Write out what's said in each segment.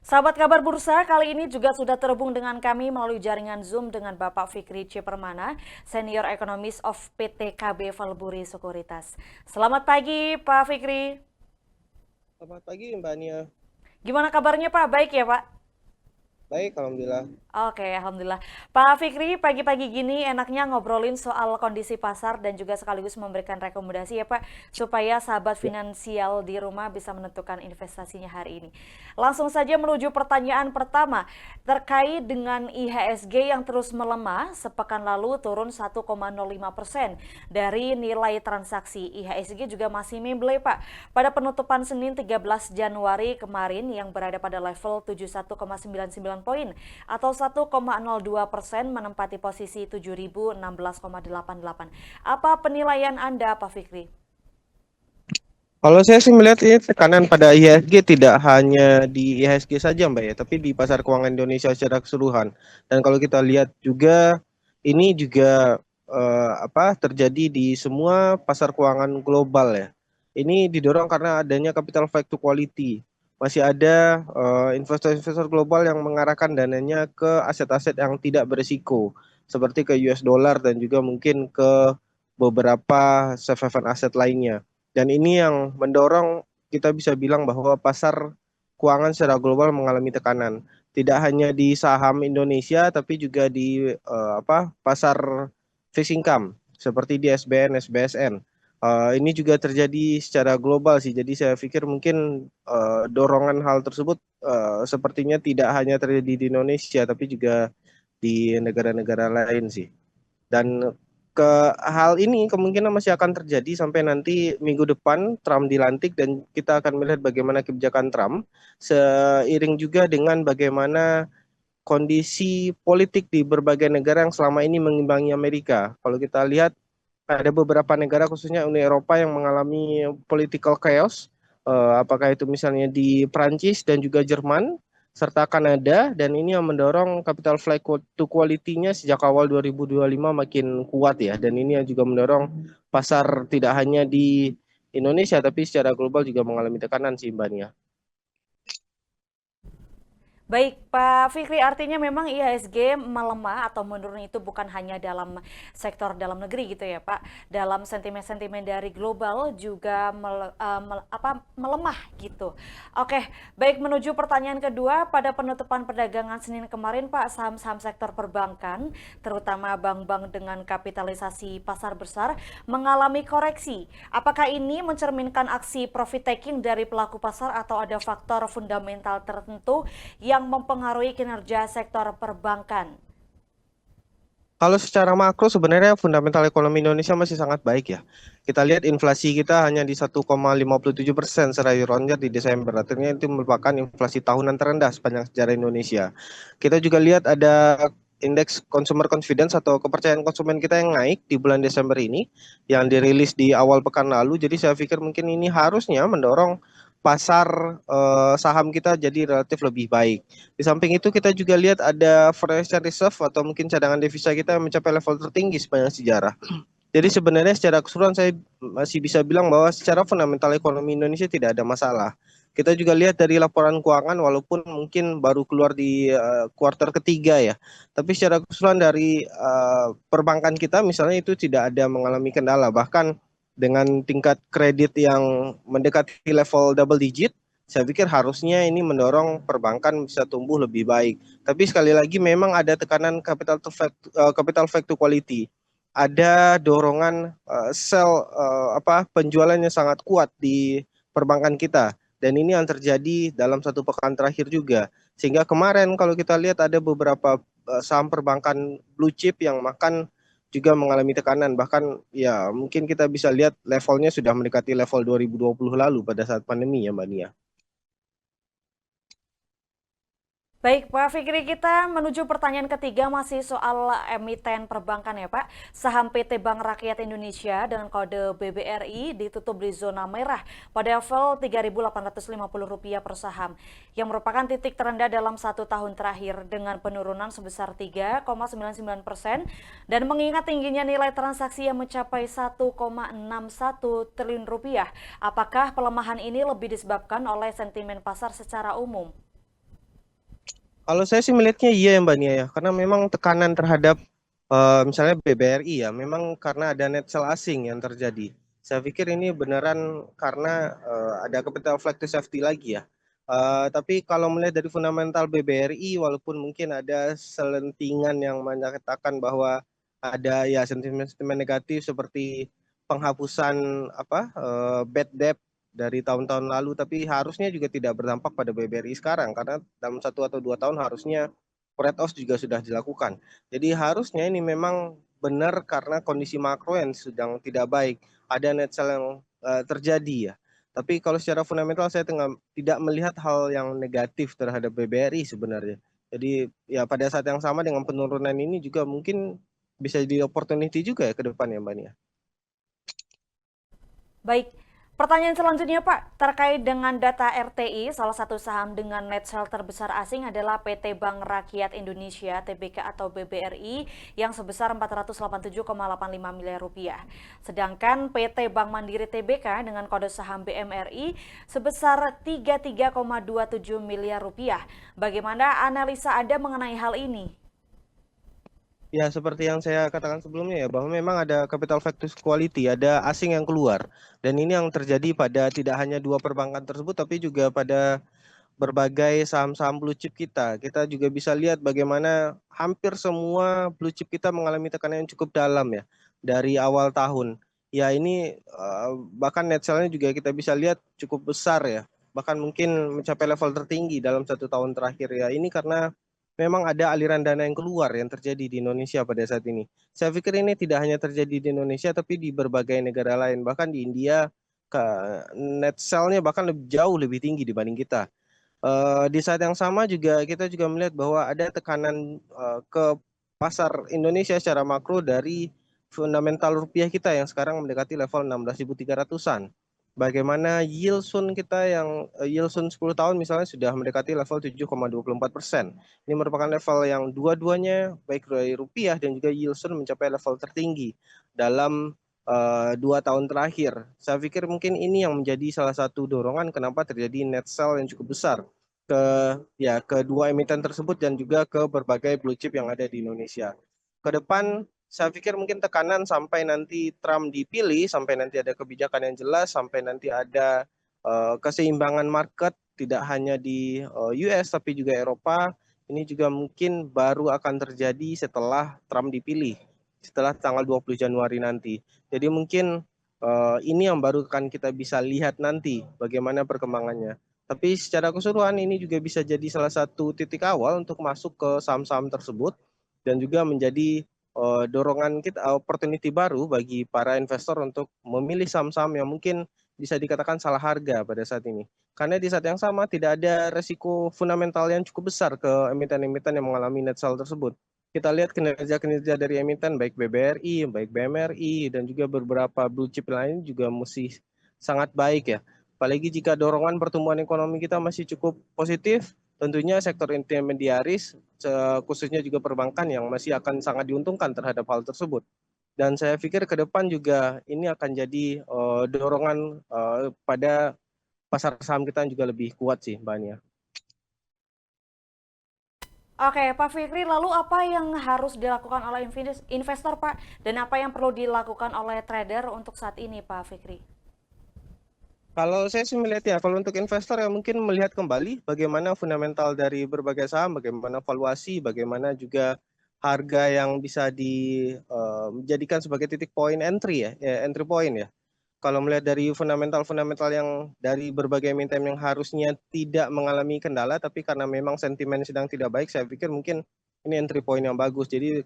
Sahabat kabar bursa, kali ini juga sudah terhubung dengan kami melalui jaringan Zoom dengan Bapak Fikri C. Permana, Senior Ekonomis of PT KB Valburi Sekuritas. Selamat pagi Pak Fikri. Selamat pagi Mbak Nia. Gimana kabarnya Pak? Baik ya Pak? Baik, Alhamdulillah. Oke, Alhamdulillah. Pak Fikri, pagi-pagi gini enaknya ngobrolin soal kondisi pasar dan juga sekaligus memberikan rekomendasi ya Pak, supaya sahabat Ya. finansial di rumah bisa menentukan investasinya hari ini. Langsung saja menuju pertanyaan pertama, terkait dengan IHSG yang terus melemah, sepekan lalu turun 1,05% dari nilai transaksi. IHSG juga masih memble Pak, pada penutupan Senin 13 Januari kemarin yang berada pada level 71,99 poin atau 1,02% menempati posisi 7.016,88. Apa penilaian Anda, Pak Fikri? Kalau saya sih melihat ini tekanan pada IHSG tidak hanya di IHSG saja Mbak ya, tapi di pasar keuangan Indonesia secara keseluruhan. Dan kalau kita lihat juga ini juga terjadi di semua pasar keuangan global ya. Ini didorong karena adanya capital flight to quality. Masih ada investor-investor global yang mengarahkan dananya ke aset-aset yang tidak berisiko, seperti ke US dollar dan juga mungkin ke beberapa safe haven aset lainnya. Dan ini yang mendorong kita bisa bilang bahwa pasar keuangan secara global mengalami tekanan. Tidak hanya di saham Indonesia, tapi juga di pasar fixed income seperti di SBN, SBSN. Ini juga terjadi secara global sih. Jadi saya pikir mungkin dorongan hal tersebut sepertinya tidak hanya terjadi di Indonesia, tapi juga di negara-negara lain sih. Dan ke hal ini kemungkinan masih akan terjadi sampai nanti minggu depan Trump dilantik dan kita akan melihat bagaimana kebijakan Trump seiring juga dengan bagaimana kondisi politik di berbagai negara yang selama ini mengimbangi Amerika. Kalau kita lihat ada beberapa negara khususnya Uni Eropa yang mengalami political chaos, apakah itu misalnya di Prancis dan juga Jerman serta Kanada, dan ini yang mendorong capital flight to quality-nya sejak awal 2025 makin kuat ya, dan ini yang juga mendorong pasar tidak hanya di Indonesia tapi secara global juga mengalami tekanan sih Mbak Nia. Baik, Pak Fikri, artinya memang IHSG melemah atau menurun itu bukan hanya dalam sektor dalam negeri gitu ya, Pak. Dalam sentimen-sentimen dari global juga melemah gitu. Oke, baik menuju pertanyaan kedua, pada penutupan perdagangan Senin kemarin, Pak, saham-saham sektor perbankan, terutama bank-bank dengan kapitalisasi pasar besar, mengalami koreksi. Apakah ini mencerminkan aksi profit taking dari pelaku pasar atau ada faktor fundamental tertentu yang mempengaruhi kinerja sektor perbankan? Kalau secara makro sebenarnya fundamental ekonomi Indonesia masih sangat baik ya. Kita lihat inflasi kita hanya di 1,57% secara year-on-year di Desember. Artinya itu merupakan inflasi tahunan terendah sepanjang sejarah Indonesia. Kita juga lihat ada indeks consumer confidence atau kepercayaan konsumen kita yang naik di bulan Desember ini yang dirilis di awal pekan lalu. Jadi saya pikir mungkin ini harusnya mendorong pasar saham kita jadi relatif lebih baik. Di samping itu kita juga lihat ada foreign reserve atau mungkin cadangan devisa kita yang mencapai level tertinggi sepanjang sejarah. Jadi sebenarnya secara keseluruhan saya masih bisa bilang bahwa secara fundamental ekonomi Indonesia tidak ada masalah. Kita juga lihat dari laporan keuangan walaupun mungkin baru keluar di kuartal ketiga ya. Tapi secara keseluruhan dari perbankan kita misalnya itu tidak ada mengalami kendala. Bahkan dengan tingkat kredit yang mendekati level double digit, saya pikir harusnya ini mendorong perbankan bisa tumbuh lebih baik. Tapi sekali lagi memang ada tekanan capital fact to quality. Ada dorongan penjualan yang sangat kuat di perbankan kita. Dan ini yang terjadi dalam satu pekan terakhir juga. Sehingga kemarin kalau kita lihat ada beberapa saham perbankan blue chip yang makan juga mengalami tekanan. Bahkan ya mungkin kita bisa lihat levelnya sudah mendekati level 2020 lalu pada saat pandemi ya Mbak Nia. Baik, Pak Fikri, kita menuju pertanyaan ketiga masih soal emiten perbankan ya Pak. Saham PT Bank Rakyat Indonesia dengan kode BBRI ditutup di zona merah pada level Rp3.850 per saham, yang merupakan titik terendah dalam satu tahun terakhir dengan penurunan sebesar 3,99% dan mengingat tingginya nilai transaksi yang mencapai 1,61 triliun rupiah. Apakah pelemahan ini lebih disebabkan oleh sentimen pasar secara umum? Kalau saya sih melihatnya iya ya Mbak Nia ya, karena memang tekanan terhadap misalnya BBRI ya, memang karena ada net sell asing yang terjadi. Saya pikir ini beneran karena ada capital flight to safety lagi ya. Tapi kalau melihat dari fundamental BBRI, walaupun mungkin ada selentingan yang menyatakan bahwa ada ya sentimen-sentimen negatif seperti penghapusan bad debt dari tahun-tahun lalu, tapi harusnya juga tidak berdampak pada BBRI sekarang karena dalam 1 atau 2 tahun harusnya write off juga sudah dilakukan. Jadi harusnya ini memang benar karena kondisi makro yang sedang tidak baik, ada net sell yang terjadi ya. Tapi kalau secara fundamental saya tidak melihat hal yang negatif terhadap BBRI sebenarnya. Jadi ya pada saat yang sama dengan penurunan ini juga mungkin bisa jadi opportunity juga ya ke depan ya Mbak Nia. Baik, pertanyaan selanjutnya Pak, terkait dengan data RTI, salah satu saham dengan net sell terbesar asing adalah PT Bank Rakyat Indonesia (TBK) atau BBRI yang sebesar 487,85 miliar rupiah. Sedangkan PT Bank Mandiri TBK dengan kode saham BMRI sebesar 33,27 miliar rupiah. Bagaimana analisa Anda mengenai hal ini? Ya, seperti yang saya katakan sebelumnya ya, bahwa memang ada capital factors quality, ada asing yang keluar. Dan ini yang terjadi pada tidak hanya dua perbankan tersebut, tapi juga pada berbagai saham-saham blue chip kita. Kita juga bisa lihat bagaimana hampir semua blue chip kita mengalami tekanan yang cukup dalam ya, dari awal tahun. Ya, ini bahkan net sell-nya juga kita bisa lihat cukup besar ya, bahkan mungkin mencapai level tertinggi dalam 1 tahun terakhir ya. Ini karena memang ada aliran dana yang keluar yang terjadi di Indonesia pada saat ini. Saya pikir ini tidak hanya terjadi di Indonesia, tapi di berbagai negara lain. Bahkan di India, net sell-nya bahkan jauh lebih tinggi dibanding kita. Di saat yang sama juga kita juga melihat bahwa ada tekanan ke pasar Indonesia secara makro dari fundamental rupiah kita yang sekarang mendekati level 16.300-an. Bagaimana yield sun kita yang yield sun 10 tahun misalnya sudah mendekati level 7,24%. Ini merupakan level yang dua-duanya baik dari rupiah dan juga yield sun mencapai level tertinggi dalam 2 tahun terakhir. Saya pikir mungkin ini yang menjadi salah satu dorongan kenapa terjadi net sell yang cukup besar ke kedua emiten tersebut dan juga ke berbagai blue chip yang ada di Indonesia. Ke depan saya pikir mungkin tekanan sampai nanti Trump dipilih, sampai nanti ada kebijakan yang jelas, sampai nanti ada keseimbangan market tidak hanya di US tapi juga Eropa. Ini juga mungkin baru akan terjadi setelah Trump dipilih, setelah tanggal 20 Januari nanti. Jadi mungkin ini yang baru akan kita bisa lihat nanti bagaimana perkembangannya. Tapi secara keseluruhan ini juga bisa jadi salah satu titik awal untuk masuk ke saham-saham tersebut dan juga menjadi dorongan kita opportunity baru bagi para investor untuk memilih saham-saham yang mungkin bisa dikatakan salah harga pada saat ini. Karena di saat yang sama tidak ada resiko fundamental yang cukup besar ke emiten-emiten yang mengalami net sell tersebut. Kita lihat kinerja-kinerja dari emiten baik BBRI, baik BMRI dan juga beberapa blue chip lain juga masih sangat baik ya. Apalagi jika dorongan pertumbuhan ekonomi kita masih cukup positif, tentunya sektor intermediaris, khususnya juga perbankan yang masih akan sangat diuntungkan terhadap hal tersebut. Dan saya pikir ke depan juga ini akan jadi dorongan pada pasar saham kita yang juga lebih kuat sih, Mbak Nia. Oke, Pak Fikri, lalu apa yang harus dilakukan oleh investor, Pak? Dan apa yang perlu dilakukan oleh trader untuk saat ini, Pak Fikri? Kalau saya sih melihatnya, kalau untuk investor ya mungkin melihat kembali bagaimana fundamental dari berbagai saham, bagaimana valuasi, bagaimana juga harga yang bisa dijadikan sebagai titik poin entry entry point ya. Kalau melihat dari fundamental-fundamental yang dari berbagai emiten yang harusnya tidak mengalami kendala, tapi karena memang sentimen sedang tidak baik, saya pikir mungkin ini entry point yang bagus. Jadi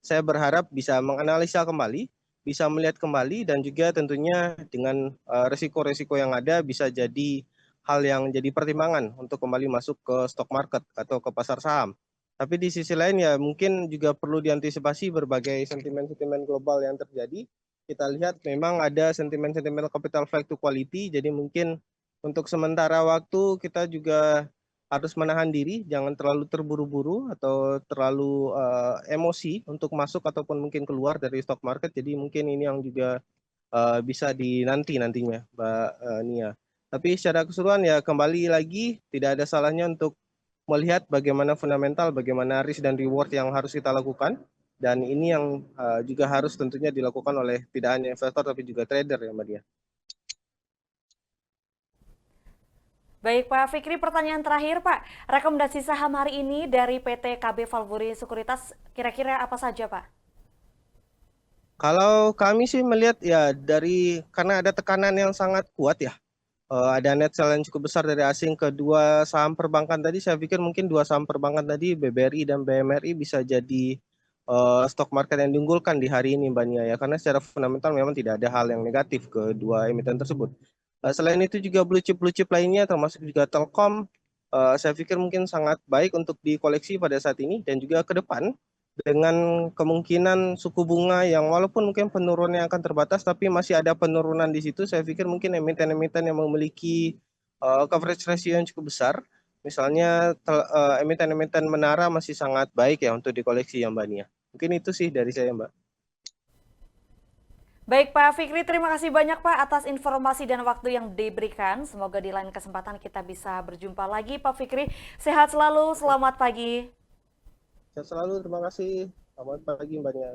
saya berharap bisa menganalisa kembali, bisa melihat kembali, dan juga tentunya dengan resiko-resiko yang ada bisa jadi hal yang jadi pertimbangan untuk kembali masuk ke stock market atau ke pasar saham. Tapi di sisi lain ya mungkin juga perlu diantisipasi berbagai sentimen-sentimen global yang terjadi. Kita lihat memang ada sentimen-sentimen capital flight to quality, jadi mungkin untuk sementara waktu kita juga harus menahan diri, jangan terlalu terburu-buru atau terlalu emosi untuk masuk ataupun mungkin keluar dari stock market. Jadi mungkin ini yang juga bisa dinanti nantinya, Mbak Nia. Tapi secara keseluruhan ya kembali lagi tidak ada salahnya untuk melihat bagaimana fundamental, bagaimana risk dan reward yang harus kita lakukan. Dan ini yang juga harus tentunya dilakukan oleh tidak hanya investor tapi juga trader ya Mbak Dia. Baik Pak Fikri, pertanyaan terakhir Pak. Rekomendasi saham hari ini dari PT KB Valvuri Sekuritas kira-kira apa saja Pak? Kalau kami sih melihat ya karena ada tekanan yang sangat kuat ya. Ada net sell yang cukup besar dari asing ke dua saham perbankan tadi. Saya pikir mungkin dua saham perbankan tadi BBRI dan BMRI bisa jadi stok market yang diunggulkan di hari ini Mbak Nia ya. Karena secara fundamental memang tidak ada hal yang negatif ke dua emiten tersebut. Selain itu juga blue chip lainnya termasuk juga Telkom. Saya pikir mungkin sangat baik untuk dikoleksi pada saat ini dan juga ke depan dengan kemungkinan suku bunga yang walaupun mungkin penurunannya akan terbatas tapi masih ada penurunan di situ. Saya pikir mungkin emiten-emiten yang memiliki coverage ratio yang cukup besar, misalnya emiten-emiten menara masih sangat baik ya untuk dikoleksi ya Mbak Nia. Mungkin itu sih dari saya Mbak. Baik Pak Fikri, terima kasih banyak Pak atas informasi dan waktu yang diberikan. Semoga di lain kesempatan kita bisa berjumpa lagi Pak Fikri. Sehat selalu, selamat pagi. Saya selalu terima kasih. Selamat pagi Mbak Nia.